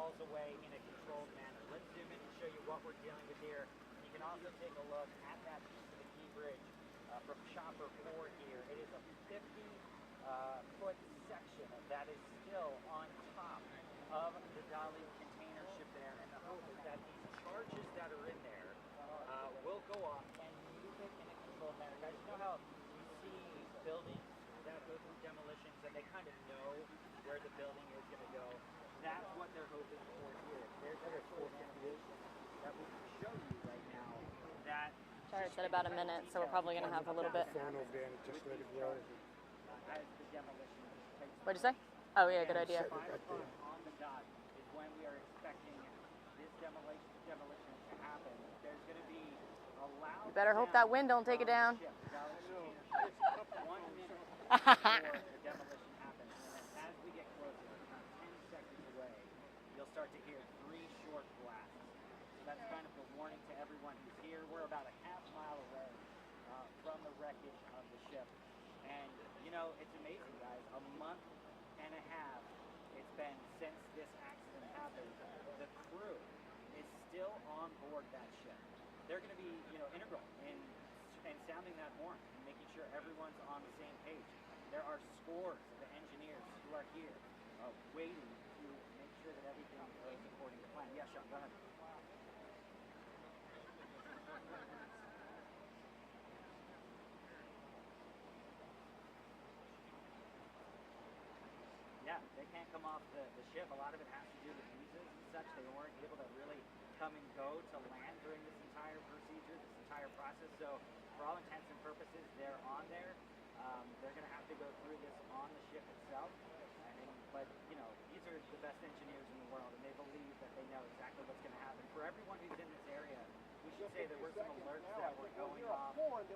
falls away in a controlled manner. Let's zoom in and show you what we're dealing with here. You can also take a look at that piece of the key bridge from Chopper 4 here. It is a 50-foot section that is still on top of the dolly container ship there, and the hope is that these charges that are in there will go off and move it in a controlled manner. Guys, you know how you see buildings that go through demolitions and they kind of know where the building is going to go? That's what they're hoping for here. There's a foundation that we can show you right now. That Starts at about a minute, so we're probably going to have a little bit. as the demolition takes What'd you say? Oh yeah, good idea. 5 o'clock on the dot is when we are expecting this demolition to happen. There's going to be a loud. You better hope that wind don't take it down. 1 minute before the demolition happens, and then as we get closer, about 10 seconds away, you'll start to hear 3 short blasts. So that's kind of the warning to everyone who's here. We're about a half-mile away from the wreckage of the ship, and you know, it's amazing, guys. A month and a half it's been since this accident happened. The crew is still on board that ship. They're going to be, you know, integral in sounding that horn and making sure everyone's on the same page. There are scores of engineers who are here waiting to make sure that everything goes according to plan. Yeah, Sean, go ahead. Yeah, they can't come off the ship. A lot of it has to do with visas and such. They weren't able to really come and go to land during this entire procedure, this entire process. So for all intents and purposes, they're on there. They're going to have to go through this on the ship itself. But, you know, these are the best engineers in the world, and they believe that they know exactly what's going to happen. For everyone who's in this area, we should say there were some alerts that were going off on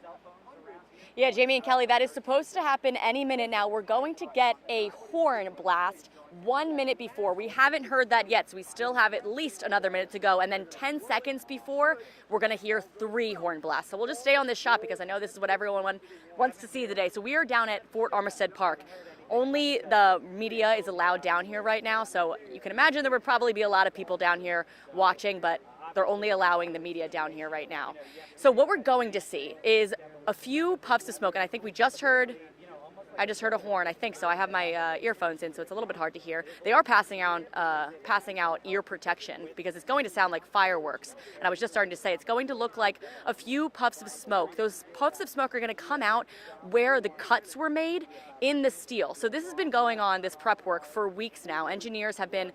cell phones around here. Yeah, Jamie and Kelly, that is supposed to happen any minute now. We're going to get a horn blast 1 minute before. We haven't heard that yet, so we still have at least another minute to go. And then 10 seconds before, we're going to hear 3 horn blasts. So we'll just stay on this shot because I know this is what everyone wants to see today. So we are down at Fort Armistead Park. Only the media is allowed down here right now, so you can imagine there would probably be a lot of people down here watching, but they're only allowing the media down here right now. So what we're going to see is a few puffs of smoke, and I think I just heard a horn. I think so. I have my earphones in, so it's a little bit hard to hear. They are passing out ear protection because it's going to sound like fireworks. And I was just starting to say it's going to look like a few puffs of smoke. Those puffs of smoke are going to come out where the cuts were made in the steel. So this has been going on, this prep work, for weeks now. Engineers have been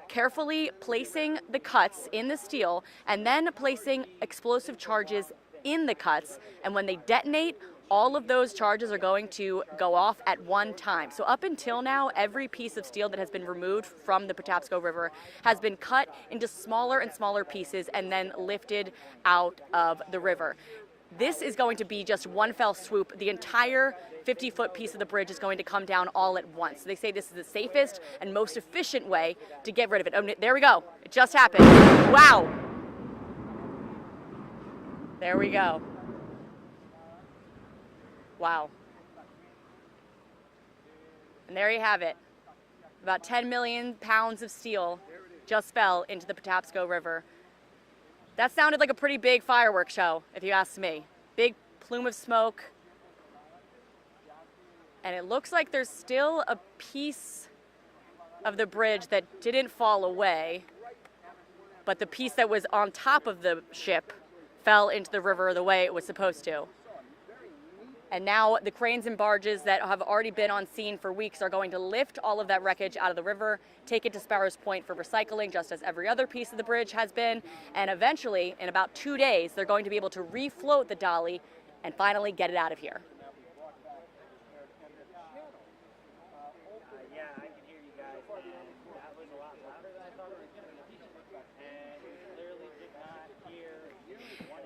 carefully placing the cuts in the steel and then placing explosive charges in the cuts. And when they detonate, all of those charges are going to go off at one time. So up until now, every piece of steel that has been removed from the Patapsco River has been cut into smaller and smaller pieces and then lifted out of the river. This is going to be just one fell swoop. The entire 50-foot piece of the bridge is going to come down all at once. They say this is the safest and most efficient way to get rid of it. Oh, there we go. It just happened. Wow. There we go. Wow. And there you have it. About 10 million pounds of steel just fell into the Patapsco River. That sounded like a pretty big fireworks show, if you ask me. Big plume of smoke. And it looks like there's still a piece of the bridge that didn't fall away, but the piece that was on top of the ship fell into the river the way it was supposed to. And now the cranes and barges that have already been on scene for weeks are going to lift all of that wreckage out of the river, take it to Sparrows Point for recycling, just as every other piece of the bridge has been. And eventually, in about 2 days, they're going to be able to refloat the dolly and finally get it out of here. Yeah, I can hear you guys. And that was a lot louder than I thought it was going to be. And we clearly did not hear.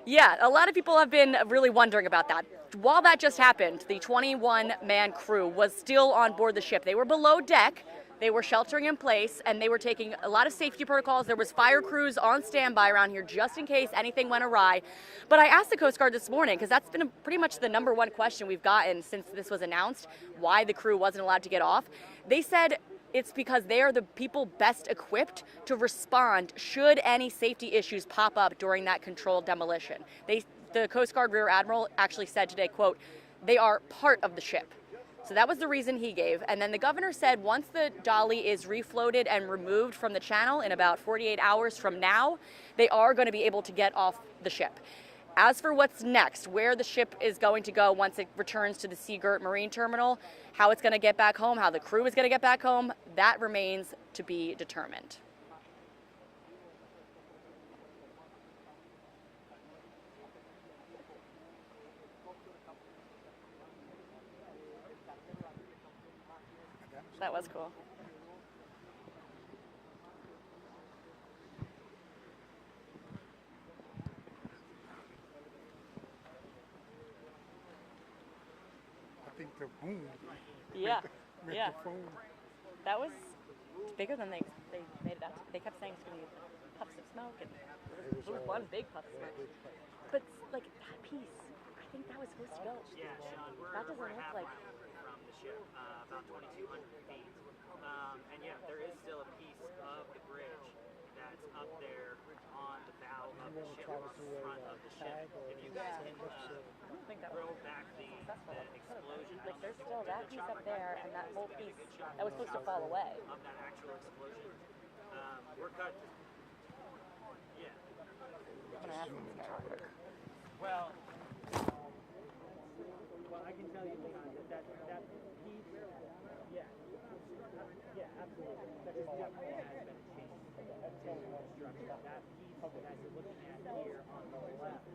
Yeah, a lot of people have been really wondering about that. While that just happened, the 21-man crew was still on board the ship. They were below deck, they were sheltering in place, and they were taking a lot of safety protocols. There was fire crews on standby around here just in case anything went awry. But I asked the Coast Guard this morning, because that's been pretty much the #1 question we've gotten since this was announced, why the crew wasn't allowed to get off. They said it's because they are the people best equipped to respond should any safety issues pop up during that controlled demolition. The Coast Guard Rear Admiral actually said today, quote, they are part of the ship. So that was the reason he gave. And then the governor said once the dolly is refloated and removed from the channel in about 48 hours from now, they are going to be able to get off the ship. As for what's next, where the ship is going to go once it returns to the Seagirt Marine Terminal, how it's going to get back home, how the crew is going to get back home, that remains to be determined. That was cool. I think the boom. Yeah, yeah. The phone. That was bigger than they made it out to. They kept saying it's going to be puffs of smoke, and it was one big puff of smoke. But like that piece, I think that was supposed to go. Yeah, Sean, That doesn't look like. from the ship, about 2,200 feet. And yeah, there is still a piece of the bridge that's up there on the bow of the ship, on the front of the ship. If you guys can roll back the explosion, Like there's still that piece up there, and that whole piece that was supposed to fall away. of that actual explosion. We're cut. Yeah. I'm gonna ask this guy real quick. Well, I can tell you that piece, yeah, absolutely. That just definitely has been a change to the structure. That piece that you're looking at here on the left,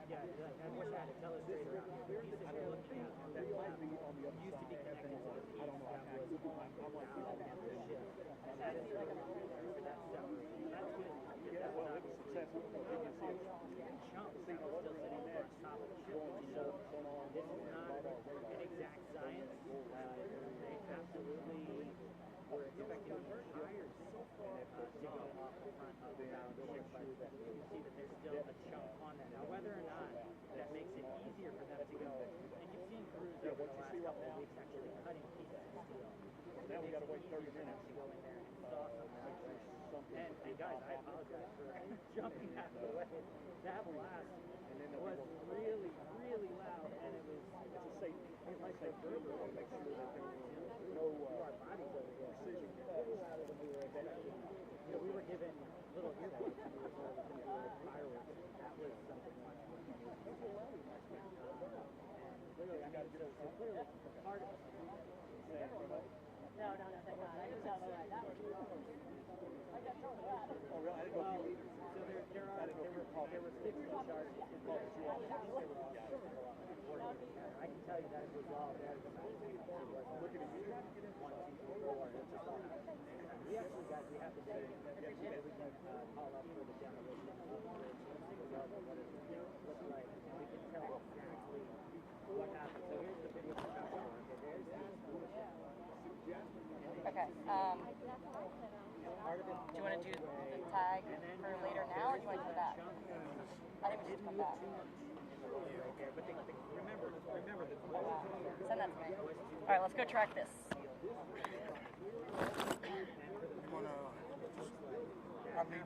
yeah, I wish I had a telestrator out here. The piece that you're looking at on the left used to be connected to the piece that was on the bow of the ship. And that is like a that stuff. That's good. That's not successful. Chunks that are still sitting there on top of the ship. So this is not an exact science. They absolutely were expecting higher to go off the front of the ship, but you can see that there's still a chunk on that. Now, whether or not that makes it easier for them to go, and you've seen crews over the last couple of weeks actually cutting pieces of steel. Now we got to wait 30 minutes to go in there and saw something like this. And guys, I apologize for jumping out of the way. That blast was really, really loud, and it was a safety. It's like a burger to make sure that there was no bodies over there. We were given little earbuds when we were told it was going to be fireworks. That was something like and clearly, I mean, so clearly part of it. No, thank God. I just don't know that. That was I got told that. Oh, really? I didn't know if you either. So there were 60 charges involved. I can tell you that it was all very looking at you. 1, 2, 3, 4. We actually, guys, we have the data. We can call up for the demolition of the bridge. What it looks like. And we can tell exactly what happened. So here's the video from Joshua. Okay. Do you want to do the tag for later now, or do you want to do that? I think we should come back. But remember the Send that to me. All right, let's go track this. Okay.